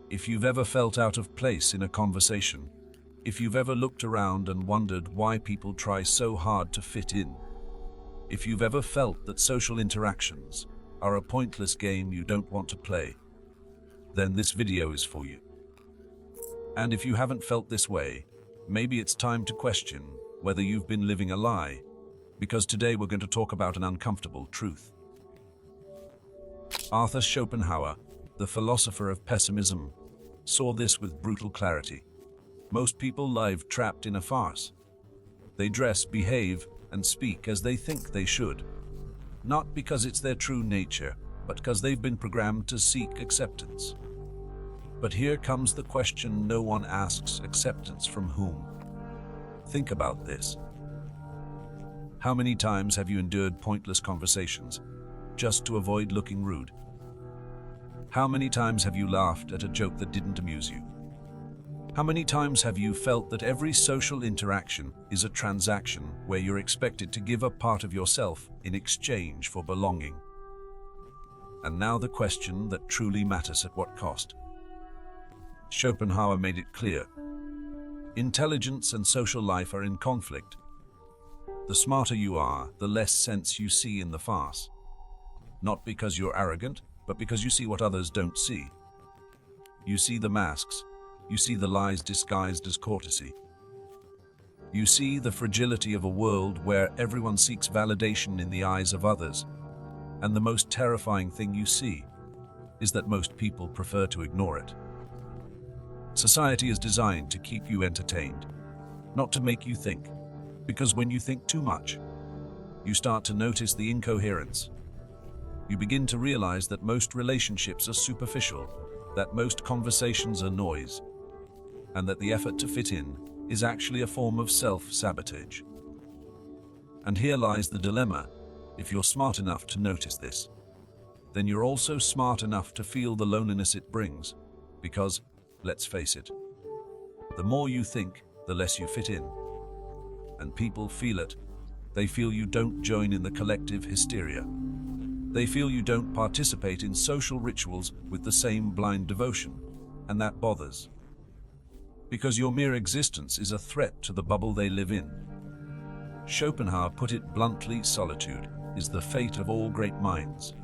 If you've ever felt out of place in a conversation, if you've ever looked around and wondered why people try so hard to fit in, if you've ever felt that social interactions are a pointless game you don't want to play, then this video is for you. And if you haven't felt this way, maybe it's time to question whether you've been living a lie, because today we're going to talk about an uncomfortable truth. Arthur Schopenhauer, the philosopher of pessimism, saw this with brutal clarity. Most people live trapped in a farce. They dress, behave, and speak as they think they should, not because it's their true nature, but because they've been programmed to seek acceptance. But here comes the question no one asks: acceptance from whom? Think about this. How many times have you endured pointless conversations just to avoid looking rude? How many times have you laughed at a joke that didn't amuse you? How many times have you felt that every social interaction is a transaction where you're expected to give up part of yourself in exchange for belonging? And now the question that truly matters: at what cost? Schopenhauer made it clear. Intelligence and social life are in conflict. The smarter you are, the less sense you see in the farce. Not because you're arrogant, but because you see what others don't see. You see the masks. You see the lies disguised as courtesy. You see the fragility of a world where everyone seeks validation in the eyes of others. And the most terrifying thing you see is that most people prefer to ignore it. Society is designed to keep you entertained, not to make you think. Because when you think too much, you start to notice the incoherence. You begin to realize that most relationships are superficial, that most conversations are noise, and that the effort to fit in is actually a form of self-sabotage. And here lies the dilemma. If you're smart enough to notice this, then you're also smart enough to feel the loneliness it brings. Because, let's face it, the more you think, the less you fit in. And people feel it. They feel you don't join in the collective hysteria. They feel you don't participate in social rituals with the same blind devotion. And that bothers. Because your mere existence is a threat to the bubble they live in. Schopenhauer put it bluntly: solitude is the fate of all great minds.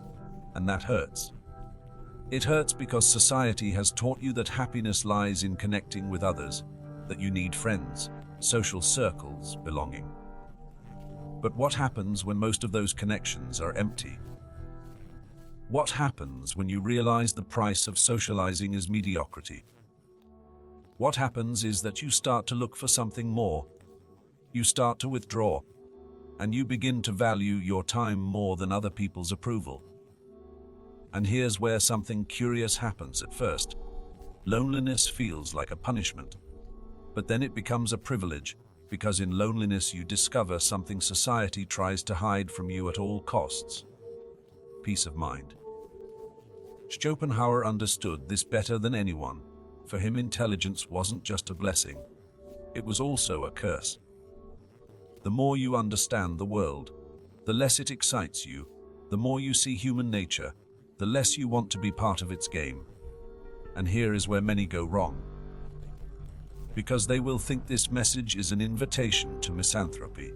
And that hurts. It hurts because society has taught you that happiness lies in connecting with others, that you need friends, social circles, belonging. But what happens when most of those connections are empty? What happens when you realize the price of socializing is mediocrity? What happens is that you start to look for something more. You start to withdraw, and you begin to value your time more than other people's approval. And here's where something curious happens. At first, loneliness feels like a punishment. But then it becomes a privilege, because in loneliness you discover something society tries to hide from you at all costs: peace of mind. Schopenhauer understood this better than anyone. For him, intelligence wasn't just a blessing, it was also a curse. The more you understand the world, the less it excites you. The more you see human nature, the less you want to be part of its game. And here is where many go wrong. Because they will think this message is an invitation to misanthropy,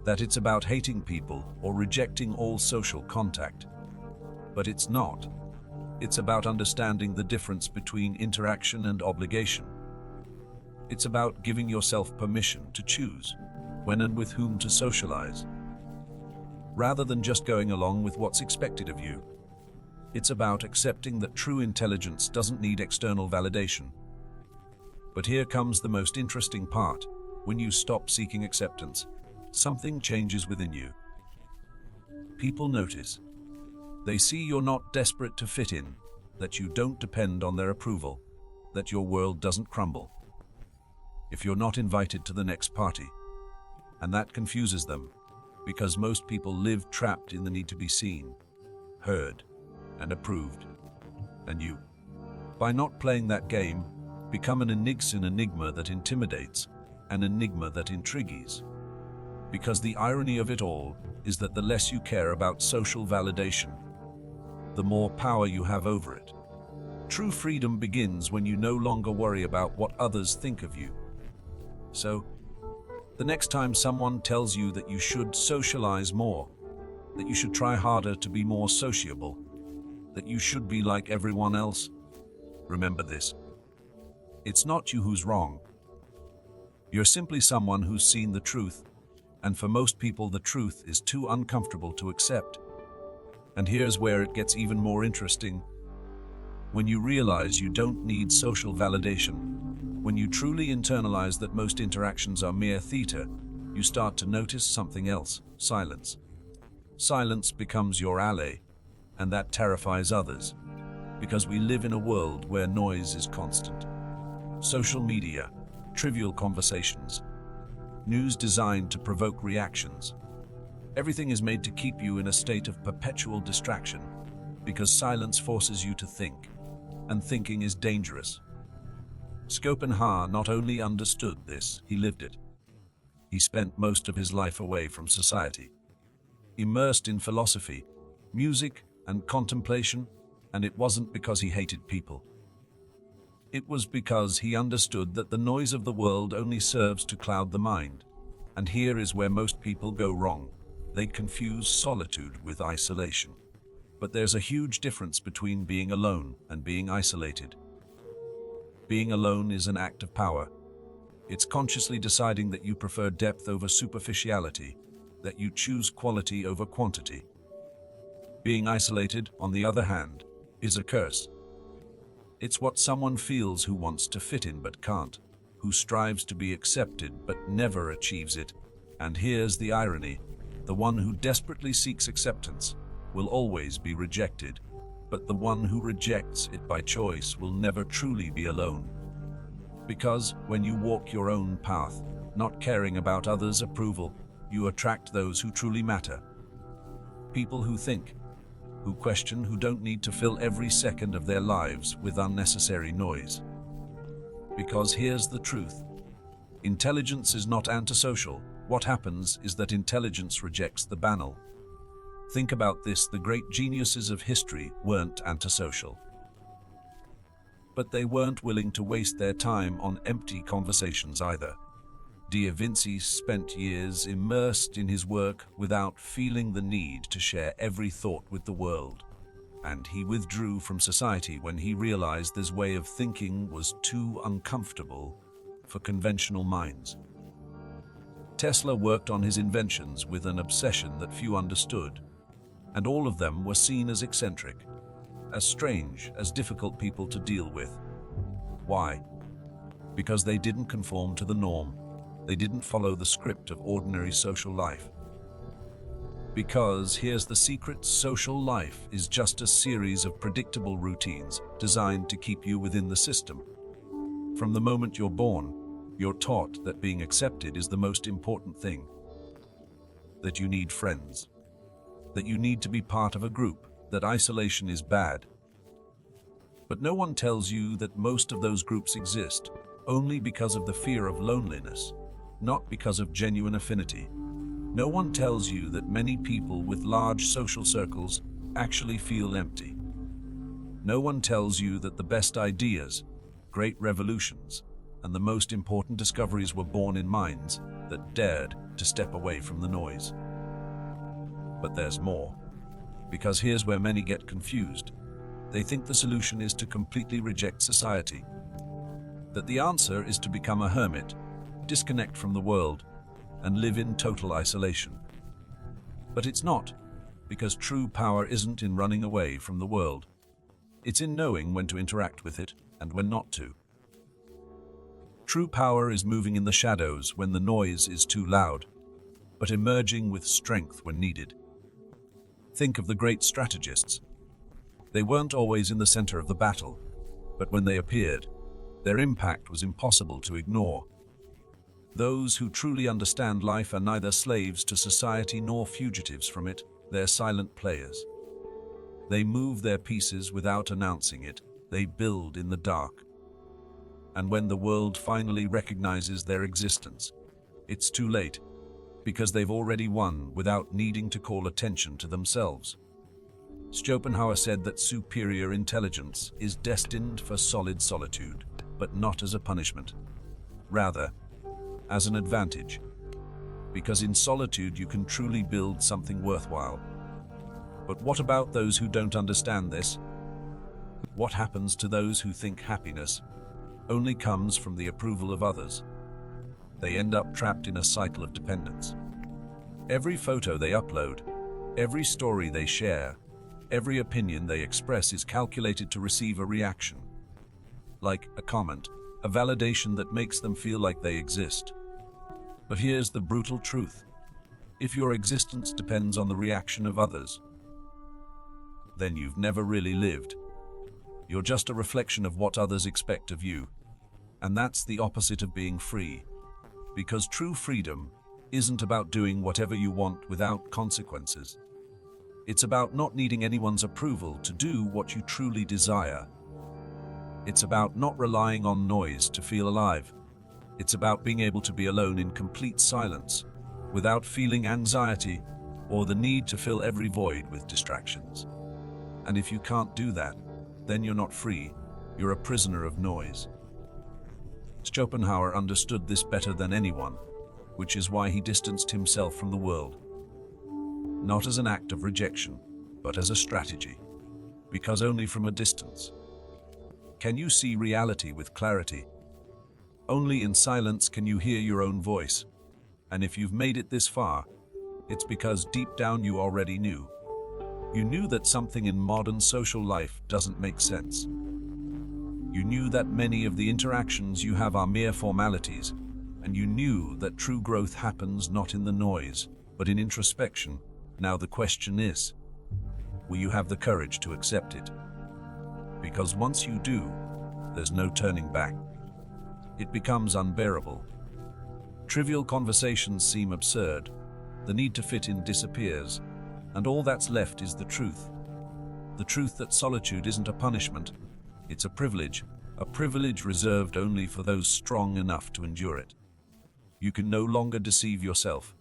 that it's about hating people or rejecting all social contact. But it's not. It's about understanding the difference between interaction and obligation. It's about giving yourself permission to choose when and with whom to socialize, rather than just going along with what's expected of you. It's about accepting that true intelligence doesn't need external validation. But here comes the most interesting part. When you stop seeking acceptance, something changes within you. People notice. They see you're not desperate to fit in, that you don't depend on their approval, that your world doesn't crumble if you're not invited to the next party. And that confuses them, because most people live trapped in the need to be seen, heard, and approved. And you, by not playing that game, become an enigma that intimidates, an enigma that intrigues. Because the irony of it all is that the less you care about social validation, the more power you have over it. True freedom begins when you no longer worry about what others think of you. So, the next time someone tells you that you should socialize more, that you should try harder to be more sociable, that you should be like everyone else, remember this. It's not you who's wrong. You're simply someone who's seen the truth, and for most people the truth is too uncomfortable to accept. And here's where it gets even more interesting. When you realize you don't need social validation, when you truly internalize that most interactions are mere theater, you start to notice something else: silence. Silence becomes your ally, and that terrifies others, because we live in a world where noise is constant. Social media, trivial conversations, news designed to provoke reactions. Everything is made to keep you in a state of perpetual distraction, because silence forces you to think, and thinking is dangerous. Schopenhauer not only understood this, he lived it. He spent most of his life away from society, immersed in philosophy, music, and contemplation, and it wasn't because he hated people. It was because he understood that the noise of the world only serves to cloud the mind. And here is where most people go wrong. They confuse solitude with isolation. But there's a huge difference between being alone and being isolated. Being alone is an act of power. It's consciously deciding that you prefer depth over superficiality, that you choose quality over quantity. Being isolated, on the other hand, is a curse. It's what someone feels who wants to fit in but can't, who strives to be accepted but never achieves it. And here's the irony: the one who desperately seeks acceptance will always be rejected, but the one who rejects it by choice will never truly be alone. Because when you walk your own path, not caring about others' approval, you attract those who truly matter. People who think, who question, who don't need to fill every second of their lives with unnecessary noise. Because here's the truth: intelligence is not antisocial. What happens is that intelligence rejects the banal. Think about this: the great geniuses of history weren't antisocial. But they weren't willing to waste their time on empty conversations either. Da Vinci spent years immersed in his work without feeling the need to share every thought with the world. And he withdrew from society when he realized his way of thinking was too uncomfortable for conventional minds. Tesla worked on his inventions with an obsession that few understood, and all of them were seen as eccentric, as strange, as difficult people to deal with. Why? Because they didn't conform to the norm. They didn't follow the script of ordinary social life. Because here's the secret: social life is just a series of predictable routines designed to keep you within the system. From the moment you're born, you're taught that being accepted is the most important thing, that you need friends, that you need to be part of a group, that isolation is bad. But no one tells you that most of those groups exist only because of the fear of loneliness, not because of genuine affinity. No one tells you that many people with large social circles actually feel empty. No one tells you that the best ideas, great revolutions, and the most important discoveries were born in minds that dared to step away from the noise. But there's more. Because here's where many get confused. They think the solution is to completely reject society, that the answer is to become a hermit, disconnect from the world, and live in total isolation. But it's not, because true power isn't in running away from the world. It's in knowing when to interact with it and when not to. True power is moving in the shadows when the noise is too loud, but emerging with strength when needed. Think of the great strategists. They weren't always in the center of the battle, but when they appeared, their impact was impossible to ignore. Those who truly understand life are neither slaves to society nor fugitives from it. They're silent players. They move their pieces without announcing it. They build in the dark. And when the world finally recognizes their existence, it's too late, because they've already won without needing to call attention to themselves. Schopenhauer said that superior intelligence is destined for solid solitude, but not as a punishment. Rather, as an advantage. Because in solitude you can truly build something worthwhile. But what about those who don't understand this? What happens to those who think happiness only comes from the approval of others? They end up trapped in a cycle of dependence. Every photo they upload, every story they share, every opinion they express is calculated to receive a reaction. Like a comment, a validation that makes them feel like they exist. But here's the brutal truth. If your existence depends on the reaction of others, then you've never really lived. You're just a reflection of what others expect of you. And that's the opposite of being free. Because true freedom isn't about doing whatever you want without consequences. It's about not needing anyone's approval to do what you truly desire. It's about not relying on noise to feel alive. It's about being able to be alone in complete silence, without feeling anxiety or the need to fill every void with distractions. And if you can't do that, then you're not free. You're a prisoner of noise. Schopenhauer understood this better than anyone, which is why he distanced himself from the world. Not as an act of rejection, but as a strategy. Because only from a distance can you see reality with clarity. Only in silence can you hear your own voice. And if you've made it this far, it's because deep down you already knew. You knew that something in modern social life doesn't make sense. You knew that many of the interactions you have are mere formalities, and you knew that true growth happens not in the noise, but in introspection. Now the question is, will you have the courage to accept it? Because once you do, there's no turning back. It becomes unbearable. Trivial conversations seem absurd. The need to fit in disappears, and all that's left is the truth. The truth that solitude isn't a punishment, it's a privilege reserved only for those strong enough to endure it. You can no longer deceive yourself.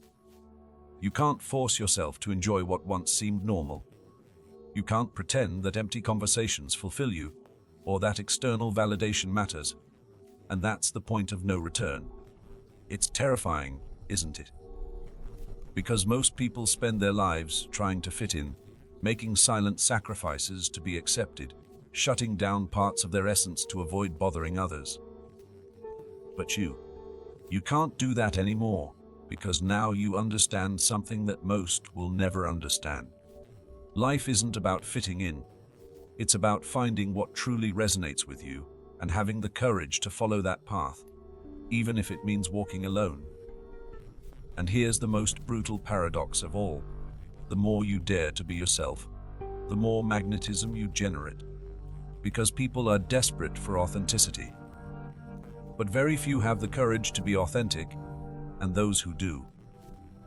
You can't force yourself to enjoy what once seemed normal. You can't pretend that empty conversations fulfill you, or that external validation matters. And that's the point of no return. It's terrifying, isn't it? Because most people spend their lives trying to fit in, making silent sacrifices to be accepted, shutting down parts of their essence to avoid bothering others. But you can't do that anymore, because now you understand something that most will never understand. Life isn't about fitting in. It's about finding what truly resonates with you and having the courage to follow that path, even if it means walking alone. And here's the most brutal paradox of all. The more you dare to be yourself, the more magnetism you generate. Because people are desperate for authenticity. But very few have the courage to be authentic, and those who do,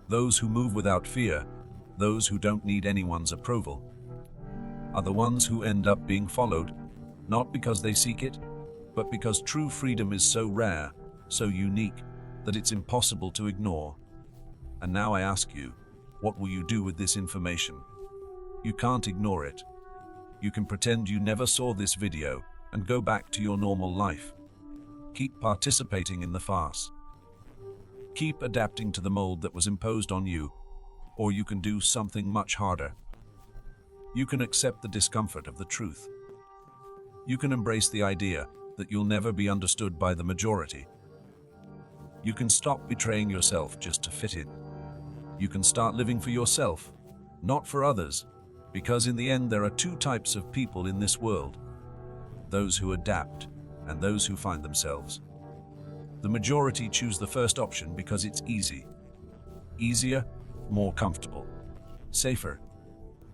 those who move without fear, those who don't need anyone's approval, are the ones who end up being followed, not because they seek it, but because true freedom is so rare, so unique, that it's impossible to ignore. And now I ask you, what will you do with this information? You can't ignore it. You can pretend you never saw this video and go back to your normal life. Keep participating in the farce. Keep adapting to the mold that was imposed on you, or you can do something much harder. You can accept the discomfort of the truth. You can embrace the idea that you'll never be understood by the majority. You can stop betraying yourself just to fit in. You can start living for yourself, not for others, because in the end there are two types of people in this world: those who adapt and those who find themselves. The majority choose the first option because it's easy. Easier, more comfortable, safer.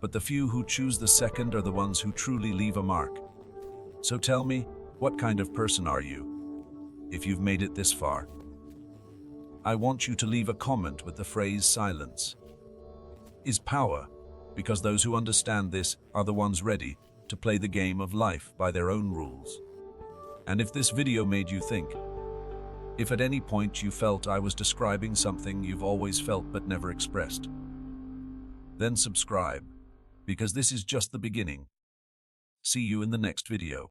But the few who choose the second are the ones who truly leave a mark. So tell me, what kind of person are you? If you've made it this far, I want you to leave a comment with the phrase "silence is power," because those who understand this are the ones ready to play the game of life by their own rules. And if this video made you think, if at any point you felt I was describing something you've always felt but never expressed, then subscribe, because this is just the beginning. See you in the next video.